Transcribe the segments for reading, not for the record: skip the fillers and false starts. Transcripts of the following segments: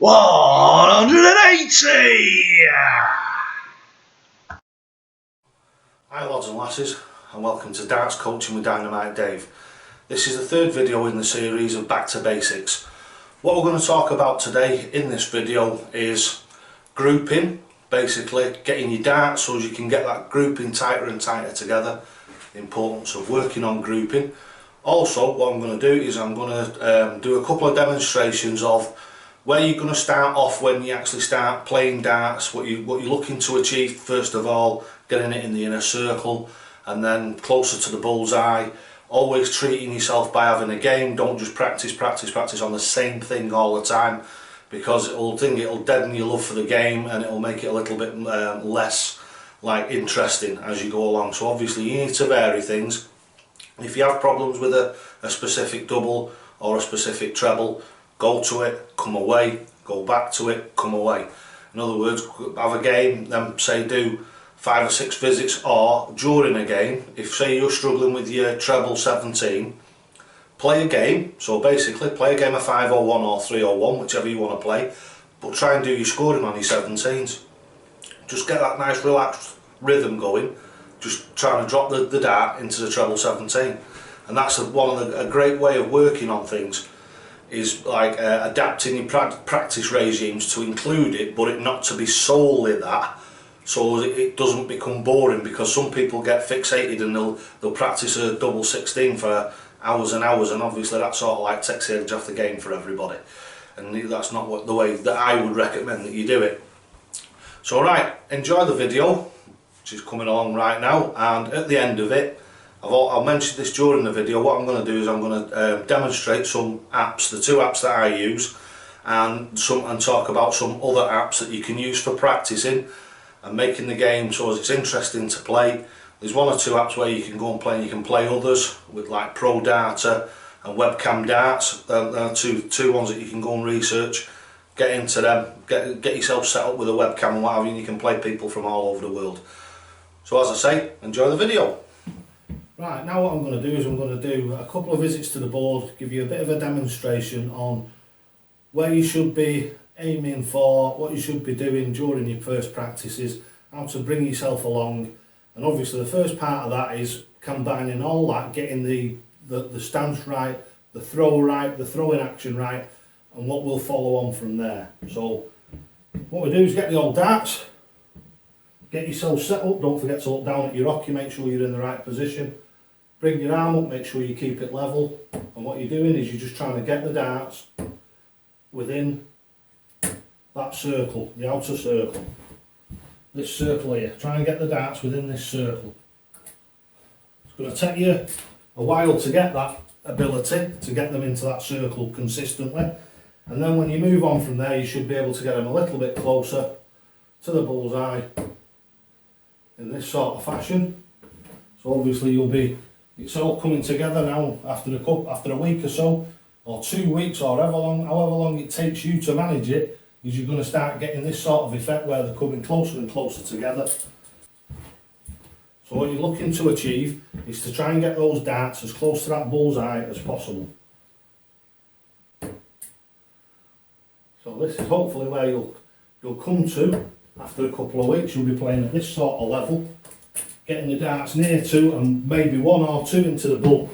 180! Hi lads and lasses, and welcome to Darts Coaching with Dynamite Dave. This is the third video in the series of Back to Basics. What we're going to talk about today in this video is grouping, basically getting your darts so as you can get that grouping tighter and tighter together, the importance of working on grouping. Also, what I'm going to do is I'm going to do a couple of demonstrations of where you're going to start off when you actually start playing darts, what you're looking to achieve first of all, getting it in the inner circle and then closer to the bullseye. Always treating yourself by having a game. Don't just practice on the same thing all the time, because it'll deaden your love for the game and it'll make it a little bit less interesting as you go along. So obviously you need to vary things. If you have problems with a specific double or a specific treble, go to it, come away, go back to it, come away. In other words, have a game, then say do 5 or 6 visits, or during a game, if say you're struggling with your treble 17, play a game. So basically play a game of 5 or 1 or 3 or 1, whichever you want to play, but try and do your scoring on your 17s. Just get that nice relaxed rhythm going, just trying to drop the dart into the treble 17. And that's a great way of working on things, is adapting your practice regimes to include it, but it not to be solely that, so it doesn't become boring, because some people get fixated and they'll practice a double 16 for hours and hours, and obviously that sort of takes the edge off the game for everybody, and that's not the way that I would recommend that you do it. So right, enjoy the video, which is coming along right now, and at the end of it, I'll mention this during the video. What I'm going to do is I'm going to demonstrate some apps, the 2 apps that I use, and talk about some other apps that you can use for practicing and making the game so as it's interesting to play. There's 1 or 2 apps where you can go and play, and you can play others with like Pro Darter and Webcam Darts. They're two ones that you can go and research, get into them, get yourself set up with a webcam and what have you, and you can play people from all over the world. So as I say, enjoy the video. Right, now what I'm going to do is I'm going to do a couple of visits to the board, give you a bit of a demonstration on where you should be aiming for, what you should be doing during your first practices, how to bring yourself along, and obviously the first part of that is combining all that, getting the stance right, the throw right, the throwing action right, and what will follow on from there. So what we do is get the old darts, get yourself set up, don't forget to look down at your hockey, make sure you're in the right position, bring your arm up, make sure you keep it level, and what you're doing is you're just trying to get the darts within that circle, the outer circle, this circle here. Try and get the darts within this circle. It's going to take you a while to get that ability, to get them into that circle consistently, and then when you move on from there you should be able to get them a little bit closer to the bullseye in this sort of fashion. So obviously it's all coming together now after a week or so, or 2 weeks, or however long it takes you to manage it, is you're going to start getting this sort of effect where they're coming closer and closer together. So what you're looking to achieve is to try and get those darts as close to that bullseye as possible. So this is hopefully where you'll come to after a couple of weeks. You'll be playing at this sort of level, getting the darts near to and maybe 1 or 2 into the bull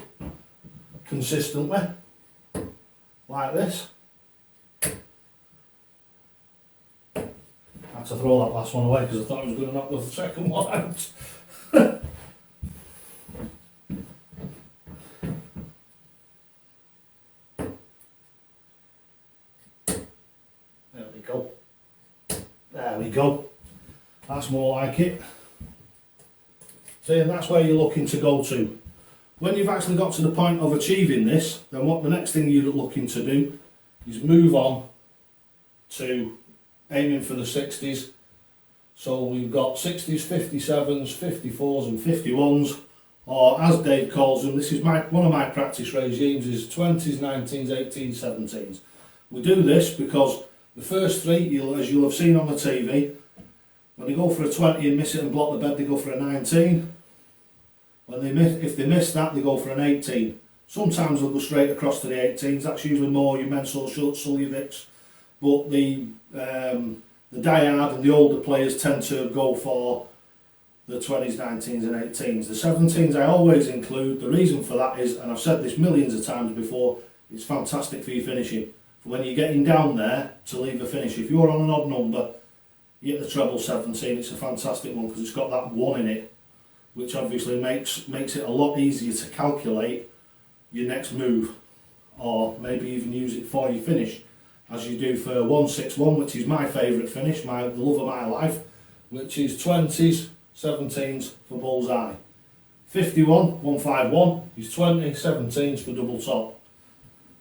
consistently, like this. I had to throw that last one away because I thought I was going to knock the second one out. There we go. There we go. That's more like it. See, and that's where you're looking to go to. When you've actually got to the point of achieving this, then what the next thing you're looking to do is move on to aiming for the 60s. So we've got 60s, 57s, 54s and 51s, or as Dave calls them, this is one of my practice regimes, is 20s, 19s, 18s, 17s. We do this because the first 3, as you'll have seen on the TV, when they go for a 20 and miss it and block the bed, they go for a 19. If they miss that, they go for an 18. Sometimes they'll go straight across to the 18s. That's usually more your Menzel Schultz, Suljovics, but the die-hard and the older players tend to go for the 20s, 19s and 18s. The 17s I always include. The reason for that is, and I've said this millions of times before, it's fantastic for your finishing. For when you're getting down there to leave a finish. If you're on an odd number, you get the treble 17, it's a fantastic one because it's got that 1 in it, which obviously makes it a lot easier to calculate your next move, or maybe even use it for your finish, as you do for 161, which is my favourite finish, the love of my life, which is 20s, 17s for bullseye. 51, 151 is 20, 17s for double top.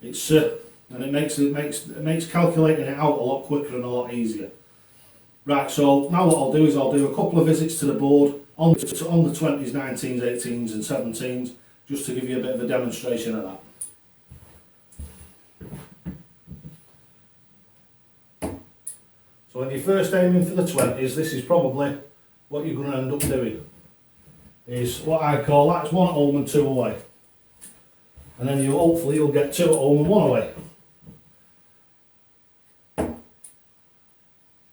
It's and it makes calculating it out a lot quicker and a lot easier. Right, so now what I'll do is I'll do a couple of visits to the board on the 20s, 19s, 18s and 17s, just to give you a bit of a demonstration of that. So when you're first aiming for the 20s, this is probably what you're going to end up doing. Is what I call, that's 1 at home and 2 away. And then hopefully you'll get 2 at home and 1 away.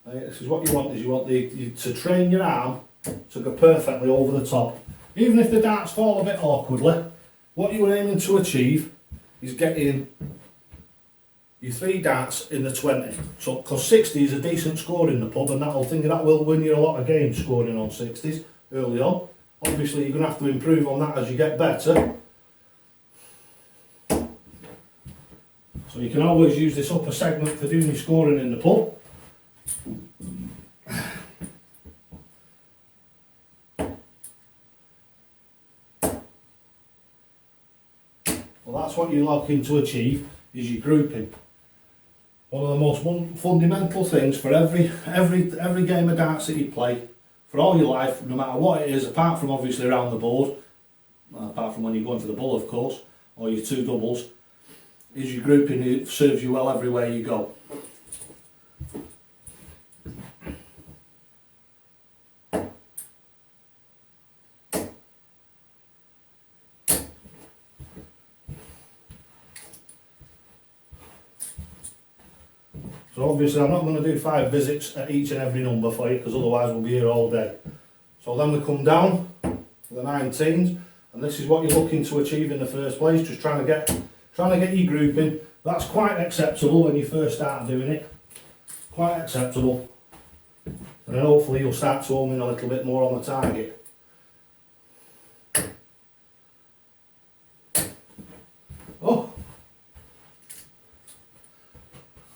This is what you want, is you want to train your arm to go perfectly over the top. Even if the darts fall a bit awkwardly, what you're aiming to achieve is getting your 3 darts in the 20. So, because 60 is a decent score in the pub, and that will win you a lot of games scoring on 60s early on. Obviously you're going to have to improve on that as you get better. So you can always use this upper segment for doing your scoring in the pub. Well, that's what you're looking to achieve, is your grouping. One of the most fundamental things for every game of darts that you play, for all your life, no matter what it is, apart from obviously around the board, apart from when you're going for the bull of course, or your 2 doubles, is your grouping. It serves you well everywhere you go. So obviously I'm not going to do 5 visits at each and every number for you, because otherwise we'll be here all day. So then we come down to the 19s, and this is what you're looking to achieve in the first place, just trying to get your grouping. That's quite acceptable when you first start doing it, quite acceptable. And then hopefully you'll start to home in a little bit more on the target. Oh!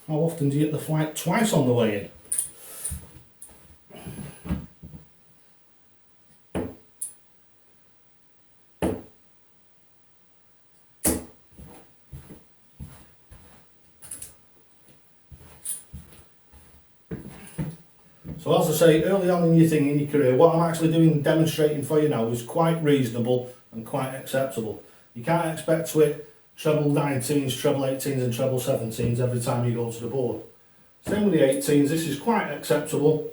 How often do you get the flight twice on the way in? So as I say, early on in your career, what I'm actually doing, demonstrating for you now, is quite reasonable and quite acceptable. You can't expect to hit treble 19s, treble 18s and treble 17s every time you go to the board. Same with the 18s, this is quite acceptable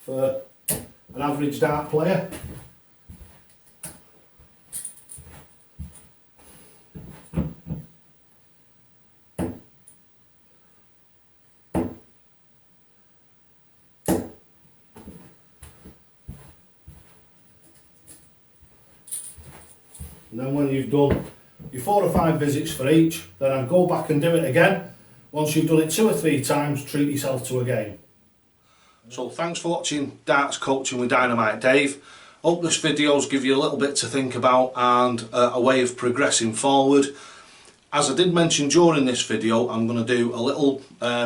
for an average dart player. And then when you've done your 4 or 5 visits for each, then I'd go back and do it again. Once you've done it 2 or 3 times, treat yourself to a game. So thanks for watching Darts Coaching with Dynamite Dave. Hope this video's give you a little bit to think about and a way of progressing forward. As I did mention during this video, I'm going to do a little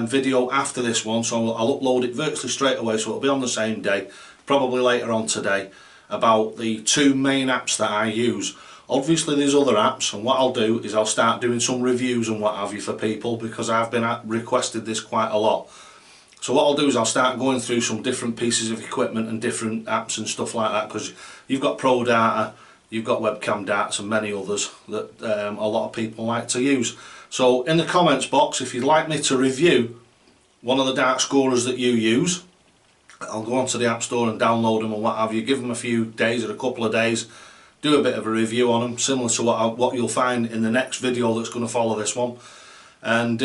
video after this one, so I'll upload it virtually straight away, so it'll be on the same day, probably later on today, about the 2 main apps that I use. Obviously there's other apps, and what I'll do is I'll start doing some reviews and what have you for people, because I've been requested this quite a lot. So what I'll do is I'll start going through some different pieces of equipment and different apps and stuff like that, because you've got Pro Data, you've got Webcam Darts and many others that a lot of people like to use. So in the comments box, if you'd like me to review one of the dart scorers that you use, I'll go onto the App Store and download them and what have you, give them a few days or a couple of days, do a bit of a review on them, similar to what you'll find in the next video that's going to follow this one. And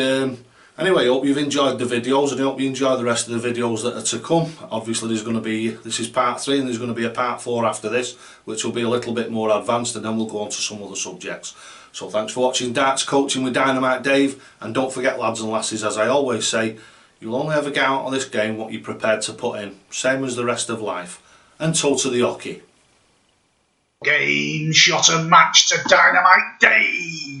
Anyway, I hope you've enjoyed the videos, and I hope you enjoy the rest of the videos that are to come. Obviously this is part 3, and there's going to be a part 4 after this, which will be a little bit more advanced, and then we'll go on to some other subjects. So thanks for watching Darts Coaching with Dynamite Dave, and don't forget, lads and lasses, as I always say, you'll only ever get out of this game what you're prepared to put in, same as the rest of life. And to the hockey. Game, shot and match to Dynamite Dave.